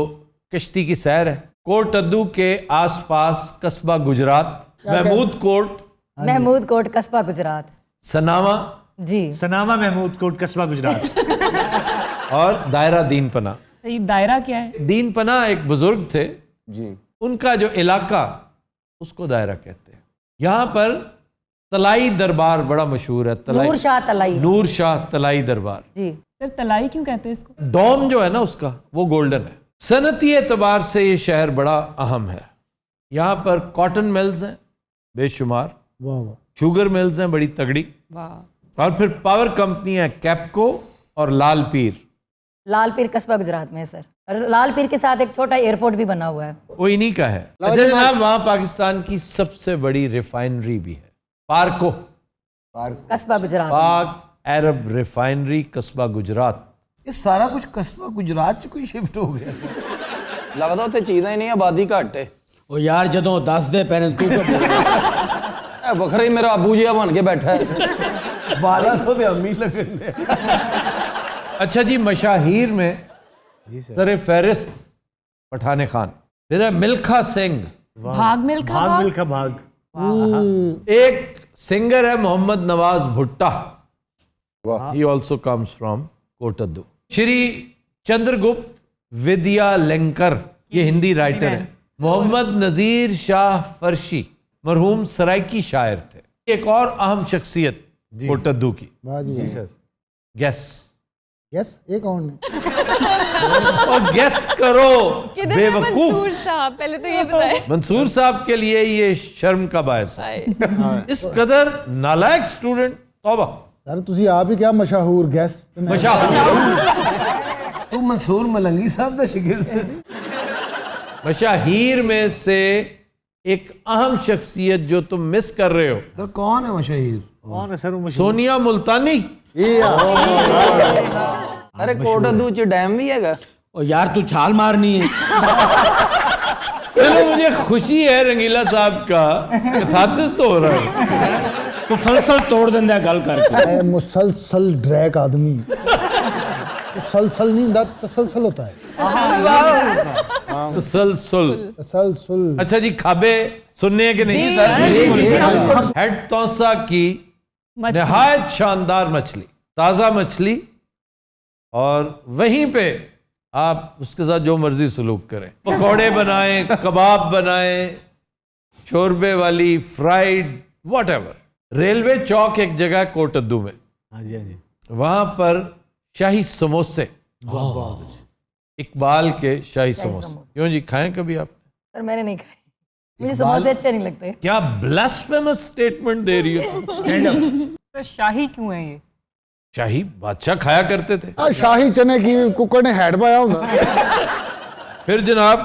Speaker 1: कश्ती की सैर है। कोट अद्दू के आसपास कस्बा गुजरात, महमूद कोट
Speaker 7: कस्बा गुजरात,
Speaker 1: सनावा
Speaker 7: जी,
Speaker 14: सनामा महमूद कोट कस्बा गुजरात
Speaker 1: और दायरा दीन पना।
Speaker 16: ये दायरा क्या है?
Speaker 1: दीन पना एक बुजुर्ग थे
Speaker 13: जी,
Speaker 1: उनका जो इलाका उसको दायरा कहते हैं। यहाँ पर तलाई दरबार बड़ा मशहूर है।
Speaker 7: नूर शाह
Speaker 1: तलाई दरबार
Speaker 7: जी।
Speaker 16: सर तलाई क्यों कहते हैं इसको?
Speaker 1: डोम जो है ना उसका वो गोल्डन है। सनती एतबार से ये शहर बड़ा अहम है। यहाँ पर कॉटन मिल्स हैं बेशुमार, शुगर मिल्स हैं बड़ी तगड़ी, और फिर पावर कंपनी है कैपको और लाल पीर
Speaker 7: कस्बा गुजरात में है सर। और लाल पीर के साथ एक छोटा एयरपोर्ट भी बना हुआ है,
Speaker 1: वो इन्हीं का है। अच्छा जनाब, वहाँ पाकिस्तान की सबसे बड़ी रिफाइनरी भी है, पार्को,
Speaker 7: कस्बा गुजरात,
Speaker 1: पाक अरब रिफाइनरी कस्बा गुजरात।
Speaker 2: ये सारा कुछ कस्बा गुजरात च कोई शिफ्ट हो गया था।
Speaker 13: लगदा उत्थे चीज़ां ही नहीं, आबादी घट है।
Speaker 6: ओ यार जदों दस दे पैने तू
Speaker 13: वखरा ही मेरा अबू जिहा बन के बैठा है।
Speaker 2: वाला तो अम्मी लगन।
Speaker 1: अच्छा जी, मशाहीर में सर फहरिस्त पठान खान, फिर है मिल्खा सिंह,
Speaker 16: भाग मिल्खा
Speaker 14: भाग।
Speaker 1: एक सिंगर है Mohammad Nawaz Bhutta, he also comes from Kot Addu. Shri Chandragupta Vidyalankar, ये हिंदी राइटर है। मोहम्मद नजीर शाह फर्शी, मरहूम सराइकी शायर थे। एक और अहम शख्सियत कोट अद्दू की,
Speaker 3: यस एक कौन
Speaker 1: और गेस करो बेवकूफ।
Speaker 8: मंसूर साहब, पहले तो ये बताएं।
Speaker 1: मंसूर साहब के लिए ये शर्म का बायस है। इस कदर नालायक स्टूडेंट, तौबा।
Speaker 3: सर तुसी आप ही क्या मशहूर गैस
Speaker 2: तू मंसूर मलंगी साहब दा शागिर्द है।
Speaker 1: मशाहीर में से एक अहम शख्सियत जो तुम मिस कर रहे हो।
Speaker 2: सर कौन है मशहूर?
Speaker 14: कौन है सर?
Speaker 1: सोनिया मुल्तानी।
Speaker 13: अरे कोट अद्दू च डैम भी हैगा।
Speaker 6: ओ यार तू छाल मारनी है।
Speaker 1: चलो, मुझे खुशी है रंगीला साहब का कैथारसिस तो हो रहा है।
Speaker 6: तो सलसल तोड़ देंदा गल करके।
Speaker 3: मुसलसल ड्रैक आदमी, मुसलसल नहीं होता, तसलसल होता है।
Speaker 1: तसलसल। अच्छा जी, खाबे सुनने के नहीं सर? हेड तौसा की निहायत शानदार मछली, ताज़ा मछली, और वहीं पे आप उसके साथ जो मर्जी सलूक करें, पकौड़े बनाएं, कबाब बनाएं, शोरबे वाली, फ्राइड, व्हाटएवर। रेलवे चौक एक जगह कोट अद्दू में, वहां पर शाही समोसे, इकबाल के शाही समोसे। क्यों जी, खाएं कभी आप?
Speaker 7: सर मैंने नहीं खाए, मुझे समोसे अच्छे नहीं लगते।
Speaker 1: क्या ब्लास्फेमस स्टेटमेंट दे रही हो तुम?
Speaker 16: तो शाही क्यों है ये?
Speaker 1: शाही बादशाह खाया करते थे।
Speaker 3: शाही चने की कुकर ने हेड पाया होगा।
Speaker 1: फिर जनाब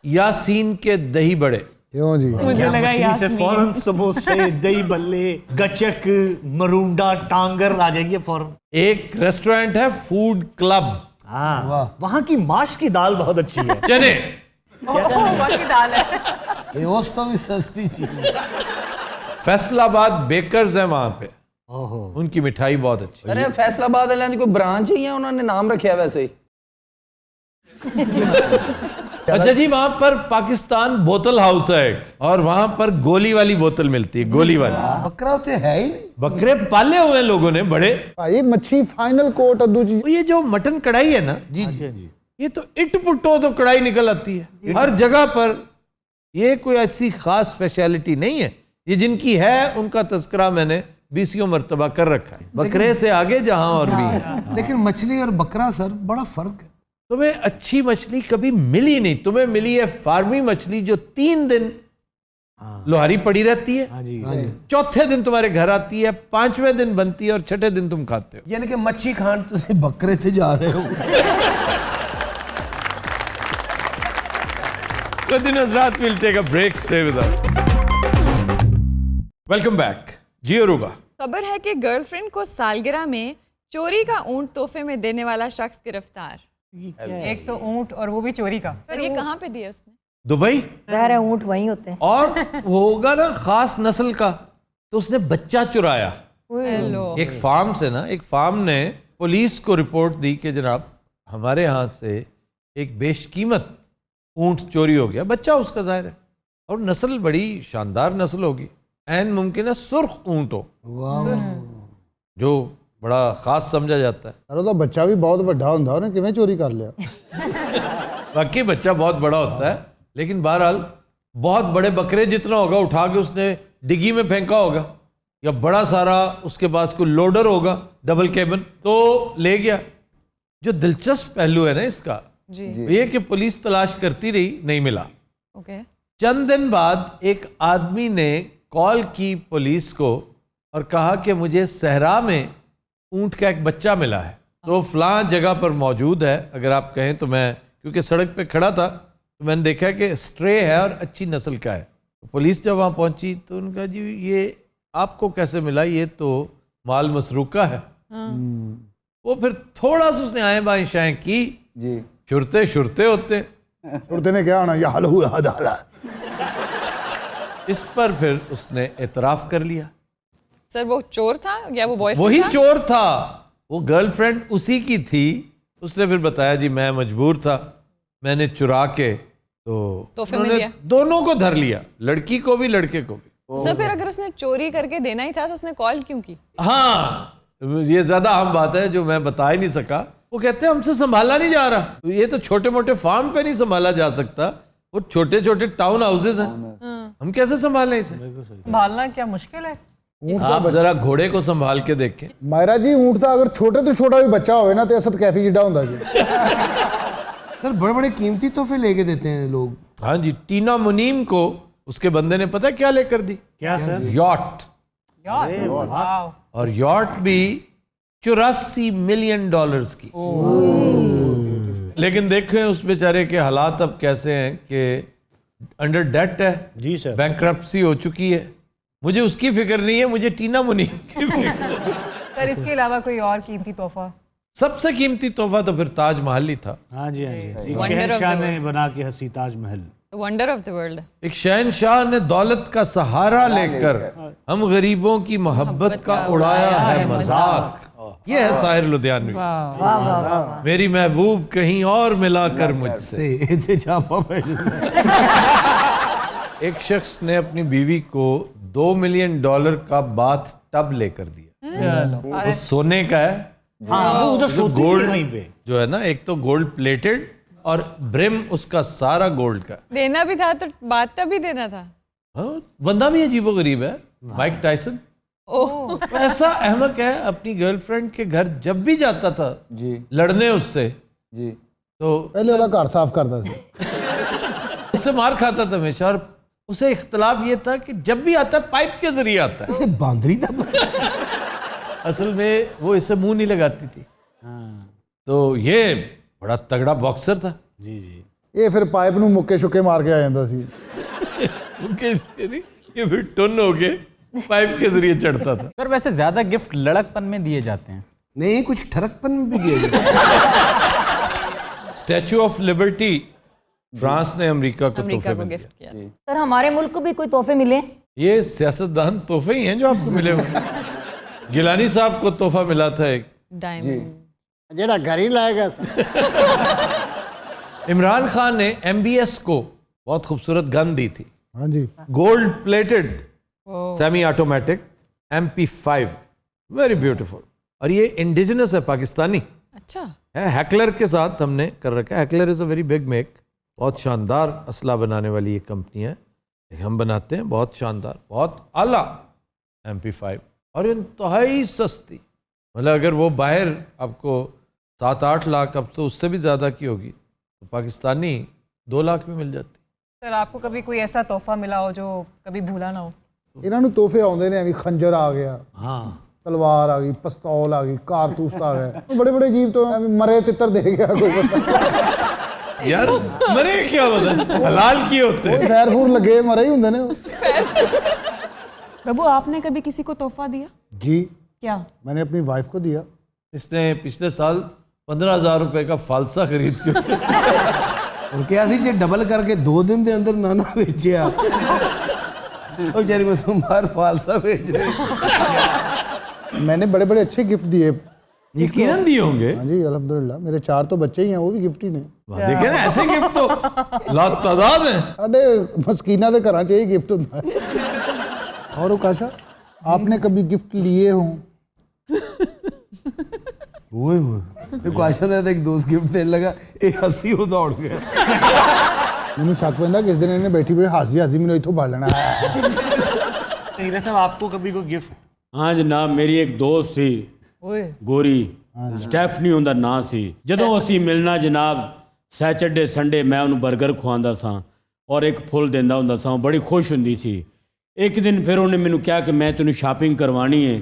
Speaker 1: यासीन के दही बड़े।
Speaker 3: क्यों जी?
Speaker 16: मुझे लगा यासीन।
Speaker 14: फौरन समोसे, दही बल्ले, गचक, मरूंडा, टांगर आ जाएगी फौरन।
Speaker 1: एक रेस्टोरेंट है फूड क्लब,
Speaker 14: हाँ, वहाँ की माश की दाल बहुत अच्छी है।
Speaker 1: चने
Speaker 16: की दाल है।
Speaker 2: ये तो भी सस्ती चीज है।
Speaker 1: फैसलाबाद बेकर्स है वहां पे, उनकी मिठाई बहुत अच्छी।
Speaker 13: अरे फैसलाबाद वाले की कोई ब्रांच ही है, उन्होंने नाम रखा है वैसे ही।
Speaker 1: अच्छा जी, वहां पर पाकिस्तान बोतल हाउस है एक, और वहां पर गोली वाली बोतल मिलती है, गोली वाली।
Speaker 2: बकरा तो है ही नहीं,
Speaker 1: बकरे पाले हुए हैं लोगों ने बड़े।
Speaker 3: भाई मच्छी फाइनल कोट अद्दू जी।
Speaker 1: ये जो मटन कढ़ाई है ना
Speaker 2: जी
Speaker 1: ये तो इट पुट्टो तो कढ़ाई निकल आती है हर जगह पर। ये कोई ऐसी खास स्पेशलिटी नहीं है, ये जिनकी है उनका तस्करा मैंने 20 मरतबा कर रखा है। बकरे से आगे जहां और भी है।
Speaker 2: लेकिन मछली और बकरा सर बड़ा फर्क है।
Speaker 1: तुम्हें अच्छी मछली कभी मिली नहीं, तुम्हें मिली है फार्मी मछली जो 3 दिन लोहारी पड़ी रहती है, चौथे दिन तुम्हारे घर आती है, 5वें दिन बनती है और 6ठे दिन तुम खाते हो।
Speaker 2: यानी कि मच्छी खान तुम बकरे से जा रहे हो।
Speaker 1: Good दिन हज़रात, we'll take a break, stay with us. Welcome back. जी अरूबा।
Speaker 8: खबर है कि गर्लफ्रेंड को सालगिरह में चोरी का ऊंट तोहफे में देने वाला शख्स गिरफ्तार।
Speaker 16: एक तो ऊंट और वो भी चोरी का।
Speaker 8: सर ये कहाँ पे दिया उसने?
Speaker 1: दुबई।
Speaker 7: जहर है, ऊंट वहीं होते हैं।
Speaker 1: और होगा ना खास नस्ल का, तो उसने बच्चा चुराया।
Speaker 8: हेलो।
Speaker 1: एक फार्म से ना, एक फार्म ने पुलिस को रिपोर्ट दी कि जनाब हमारे यहाँ से एक बेशकीमत ऊंट चोरी हो गया, बच्चा उसका जाहिर है, और नस्ल बड़ी शानदार नस्ल होगी, एन मुमकिन है सुर्ख ऊंट हो, जो बड़ा खास समझा जाता है।
Speaker 3: अरे तो बच्चा भी बहुत बड़ा होता है, किवें चोरी कर लिया?
Speaker 1: वाकई बच्चा बहुत बड़ा होता है, लेकिन बहरहाल बहुत बड़े बकरे जितना होगा उठा के उसने डिग्गी में फेंका होगा, या बड़ा सारा उसके पास कोई लोडर होगा डबल केबिन, तो ले गया। जो दिलचस्प पहलू है ना इसका, ये कि पुलिस तलाश करती रही, नहीं मिला। चंद दिन बाद एक आदमी ने कॉल की पुलिस को और कहा कि मुझे सहरा में ऊंट का एक बच्चा मिला है, तो फलां जगह पर मौजूद है, अगर आप कहें तो मैं, क्योंकि सड़क पे खड़ा था तो मैंने देखा कि स्ट्रे है और अच्छी नस्ल का है। तो पुलिस जब वहाँ पहुंची तो उनका जी ये आपको कैसे मिला, ये तो माल मसरूका है। वो फिर थोड़ा सा उसने आए बाएं शाएं की जी, शुरते शुरते होते,
Speaker 3: शुरते ने क्या होना, यह हलहू डाला।
Speaker 1: इस पर फिर उसने एतराफ कर लिया।
Speaker 8: सर वो चोर था या वो बॉयफ्रेंड?
Speaker 1: वही चोर था, वो गर्लफ्रेंड उसी की थी। उसने फिर बताया जी मैं मजबूर था, मैंने चुरा के तो
Speaker 8: उन्होंने
Speaker 1: दोनों को धर लिया, लड़की को भी लड़के को भी।
Speaker 8: सर फिर अगर उसने चोरी करके देना ही था तो उसने कॉल क्यों की?
Speaker 1: हाँ, ये ज्यादा अहम बात है जो मैं बता ही नहीं सका। वो कहते हैं हमसे संभाला नहीं जा रहा, ये तो छोटे मोटे फार्म पे नहीं संभाला जा सकता, वो छोटे छोटे टाउन हाउसेज हैं, हम कैसे संभालें इसे?
Speaker 16: संभालना क्या मुश्किल है?
Speaker 1: आप जरा घोड़े को संभाल के देखें।
Speaker 3: मायरा जी ऊंट था, अगर छोटे तो छोटा भी बच्चा होवे ना तो असद कैफी जिड्डा होता जी।
Speaker 2: सर बड़े बड़े कीमती तोहफे लेके देते हैं लोग।
Speaker 1: हाँ जी, टीना मुनीम को उसके बंदे ने पता है क्या लेकर दी?
Speaker 14: क्या सर?
Speaker 1: यॉट। और यॉट भी $84 मिलियन की। लेकिन देखें उस बेचारे के हालात अब कैसे हैं कि अंडर डेट है
Speaker 14: जी सर,
Speaker 1: बैंक्रप्सी हो चुकी है। मुझे उसकी फिक्र नहीं है, मुझे टीना मुनीम की फिक्र।
Speaker 16: सर इसके अलावा कोई और कीमती तोहफा?
Speaker 1: सबसे कीमती तोहफा तो फिर ताजमहल ही था।
Speaker 14: हाँ जी, हाँ जी, एक शहनशाह ने बना के हंसी Taj Mahal,
Speaker 8: wonder of the world.
Speaker 1: एक शहनशाह ने दौलत का सहारा लेकर हम गरीबों की मोहब्बत का उड़ाया है मजाक। ये है साहिर लुधियानवी। मेरी महबूब कहीं और मिला कर मुझसे। एक शख्स ने अपनी बीवी को $2 मिलियन का बाथ टब लेकर दिया। वो सोने का है, गोल्ड जो है ना, एक तो गोल्ड प्लेटेड और ब्रिम उसका सारा गोल्ड का।
Speaker 8: देना भी था तो बात तब भी देना था।
Speaker 1: हाँ, बंदा भी अजीबोगरीब है, माइक टाइसन। ऐसा अहमक है, अपनी गर्लफ्रेंड के घर जब भी जाता था जी लड़ने उससे जी, तो
Speaker 3: पहले वाला घर साफ करता था,
Speaker 1: उससे मार खाता था हमेशा। और उसे इख्तलाफ ये था कि जब भी आता है पाइप के जरिए आता है।
Speaker 2: इसे बांदरी था।
Speaker 1: असल में वो इसे मुंह नहीं लगाती थी। तो ये बड़ा तगड़ा बॉक्सर था।
Speaker 14: जी जी,
Speaker 3: ये फिर पाइप नूं मुक्के शुक्के मार के आ जाता सी।
Speaker 1: मुक्के नहीं, ये फिर टुन हो के पाइप के जरिए चढ़ता था।
Speaker 11: पर वैसे ज्यादा गिफ्ट लड़कपन में दिए जाते हैं।
Speaker 2: नहीं, कुछ ठरकपन में भी दिए जाते हैं।
Speaker 1: स्टैचू ऑफ लिबर्टी फ्रांस ने अमेरिका को तोहफे में
Speaker 8: गिफ्ट किया।
Speaker 7: सर हमारे मुल्क को भी कोई तोहफे मिले?
Speaker 1: ये सियासतदान तोहफे ही हैं जो आपको मिले हुए। गिलानी साहब को तोहफा मिला था एक
Speaker 8: डायमंड,
Speaker 3: जेड़ा घर ही लाएगा।
Speaker 1: इमरान खान ने MBS को बहुत खूबसूरत गन दी थी।
Speaker 3: हाँ जी,
Speaker 1: gold plated semi automatic MP5, very beautiful. और ये इंडिजिनस है, पाकिस्तानी
Speaker 8: अच्छा
Speaker 1: है। हैकलर के साथ हमने कर रखा है। Heckler is a very big make, बहुत शानदार असला बनाने वाली ये कंपनी है। हम बनाते हैं बहुत शानदार, बहुत आला MP5 और इंतहाई सस्ती। मतलब अगर वो बाहर आपको 7-8 लाख, अब तो उससे भी ज़्यादा की होगी, तो पाकिस्तानी 2 लाख में मिल जाती।
Speaker 16: सर आपको कभी कोई ऐसा तोहफा मिला हो जो कभी भूला ना हो?
Speaker 3: ਇਹਨਾਂ ਨੂੰ ਤੋਹਫੇ ਆਉਂਦੇ ਨੇ, ਐਵੇਂ ਖੰਜਰ ਆ ਗਿਆ,
Speaker 14: हाँ
Speaker 3: ਤਲਵਾਰ ਆ ਗਈ, ਪਿਸਤੌਲ ਆ ਗਈ, ਕਾਰਤੂਸ ਆ ਗਏ, ਬੜੇ ਬੜੇ ਅਜੀਬ ਤੋਂ ਐਵੇਂ ਮਰੇ ਤਿੱਤਰ ਦੇ ਗਿਆ ਕੋਈ ਬੰਦਾ।
Speaker 1: यार मरे क्या बता, हलाल किए होते हैं।
Speaker 3: ਫੈਰ ਫੂਰ ਲੱਗੇ ਮਰੇ ਹੀ ਹੁੰਦੇ ਨੇ।
Speaker 16: प्रभु आपने कभी किसी को तोहफा दिया?
Speaker 3: जी,
Speaker 16: क्या?
Speaker 3: मैंने अपनी वाइफ को दिया।
Speaker 1: इसने पिछले साल 15,000 रुपए का फालसा खरीद के
Speaker 2: और क्या सी जे डबल करके 2 दिन के अंदर नाना बेचिया। ओ बेचारी मासूम बाहर फालसा बेच रहे।
Speaker 3: मैंने बड़े बड़े अच्छे गिफ्ट दिए।
Speaker 1: यकीनन दिए होंगे।
Speaker 3: हाँ जी, अल्हम्दुलिल्लाह। मेरे 4 तो बच्चे ही हैं, वो भी गिफ्ट ही ने।
Speaker 1: देखे ना, ऐसे गिफ्ट तो लातादाद हैं।
Speaker 3: अरे मस्कीना के घर चाहिए गिफ्ट होता है। और उकाशा, आपने कभी गिफ्ट लिए हों?
Speaker 2: ओए ओए, क्वेश्चन है तो एक दोस्त गिफ्ट देने लगा, एक हंसी हो दौड़ गया।
Speaker 3: मैंने शक पैदा किस दिन इन्हें बैठी बैठी हासी हासी मैंने इथों भर लेना है।
Speaker 14: नीरज साहब आपको कभी कोई गिफ्ट?
Speaker 17: हाँ जनाब, मेरी एक दोस्त सी गोरी, स्टैफनी उनका नाम सी। ਜਦੋਂ ਅਸੀਂ ਮਿਲਣਾ ਜਨਾਬ, ਸੈਚਰਡੇ ਸੰਡੇ ਮੈਂ ਉਹਨੂੰ 버ਗਰ ਖਵਾਉਂਦਾ ਸਾਂ ਔਰ ਇੱਕ ਫੁੱਲ ਦਿੰਦਾ ਹੁੰਦਾ ਸਾਂ। ਬੜੀ ਖੁਸ਼ ਹੁੰਦੀ ਸੀ। ਇੱਕ ਦਿਨ ਫਿਰ ਉਹਨੇ ਮੈਨੂੰ ਕਿਹਾ ਕਿ ਮੈਂ ਤੈਨੂੰ ਸ਼ਾਪਿੰਗ ਕਰਵਾਉਣੀ ਹੈ।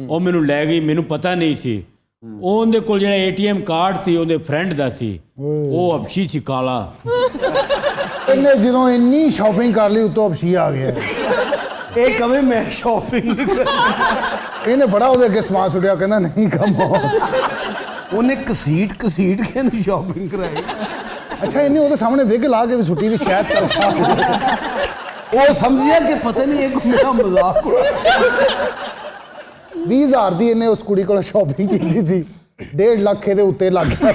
Speaker 17: ਉਹ ਮੈਨੂੰ ਲੈ ਗਈ, ਮੈਨੂੰ ਪਤਾ ਨਹੀਂ ਸੀ। ਉਹਦੇ ਕੋਲ ਜਿਹੜਾ ATM ਕਾਰਡ ਸੀ ਉਹਦੇ ਫਰੈਂਡ ਦਾ ਸੀ, ਉਹ ਹਬਸ਼ੀ ਸੀ ਕਾਲਾ।
Speaker 3: ਇਹਨੇ ਜਦੋਂ ਇੰਨੀ ਸ਼ਾਪਿੰਗ ਕਰ ਲਈ ਉਤੋਂ ਹਬਸ਼ੀ ਆ ਗਿਆ।
Speaker 2: ਇਹ ਕਵੇ ਮੈਂ ਸ਼ਾਪਿੰਗ ਨਹੀਂ ਕਰਨੀ।
Speaker 3: ਇਹਨੇ ਬੜਾ ਉਹਦੇ ਅੱਗੇ ਸਮਾਨ ਸੁੱਟਿਆ, ਕਹਿੰਦਾ ਨਹੀਂ ਕੰਮ ਹੋ।
Speaker 2: ਉਹਨੇ ਕਸੀਟ ਕੇ ਇਹਨੂੰ ਸ਼ਾਪਿੰਗ ਕਰਾਈ।
Speaker 3: ਅੱਛਾ, ਇਹਨੇ ਉਹਦੇ ਸਾਹਮਣੇ ਵਿਗ ਲਾ ਕੇ ਵੀ ਸੁੱਟੀ ਵੀ ਸ਼ਾਇਦ ਚੱਲ ਸਕਦਾ।
Speaker 2: ਉਹ ਸਮਝਿਆ ਕਿ ਪਤਾ ਨਹੀਂ ਇਹ ਮੇਰਾ ਮਜ਼ਾਕ ਉਡਾ।
Speaker 3: 20,000 ਦੀ ਇਹਨੇ ਉਸ ਕੁੜੀ ਕੋਲ ਸ਼ਾਪਿੰਗ ਕੀਤੀ ਸੀ। 1.5 ਲੱਖ ਇਹਦੇ ਉੱਤੇ ਲੱਗ ਗਿਆ।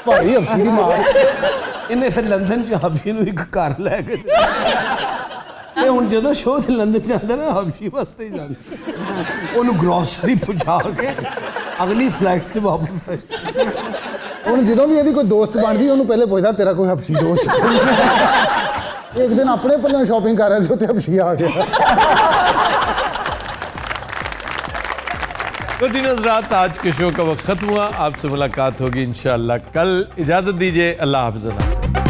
Speaker 3: ਭਾਈ ਹਬਸ਼ੀ ਦੀ ਮਾਰ।
Speaker 2: ਇਹਨੇ ਫਿਰ ਲੰਡਨ ਚ ਹਬਸ਼ੀ ਨੂੰ ਇੱਕ ਘਰ ਲੈ ਕੇ ਤੇ ਹੁਣ ਜਦੋਂ ਸ਼ੋਅ ਤੇ ਲੰਡਨ ਜਾਂਦਾ ਨਾ, ਹਬਸ਼ੀ ਵਾਸਤੇ ਹੀ ਜਾਂਦਾ। ਉਹਨੂੰ ਗਰੋਸਰੀ ਪਹੁੰਚਾ ਕੇ ਅਗਲੀ ਫਲਾਈਟ ਤੇ ਵਾਪਸ ਆਏ।
Speaker 3: ਹੁਣ ਜਦੋਂ ਵੀ ਇਹਦੀ ਕੋਈ ਦੋਸਤ ਬਣਦੀ, ਉਹਨੂੰ ਪਹਿਲੇ ਪੁੱਛਦਾ ਤੇਰਾ ਕੋਈ ਹਬਸ਼ੀ ਦੋਸਤ? ਇੱਕ ਦਿਨ ਆਪਣੇ ਪੱਲੇ ਸ਼ਾਪਿੰਗ ਕਰ ਰਿਹਾ ਸੀ, ਉੱਥੇ ਹਬਸ਼ੀ ਆ ਗਿਆ।
Speaker 1: तो दिन रात आज के शो का वक्त खत्म हुआ। आपसे मुलाकात होगी इंशाअल्लाह कल। इजाजत दीजिए, अल्लाह हाफ़िज़।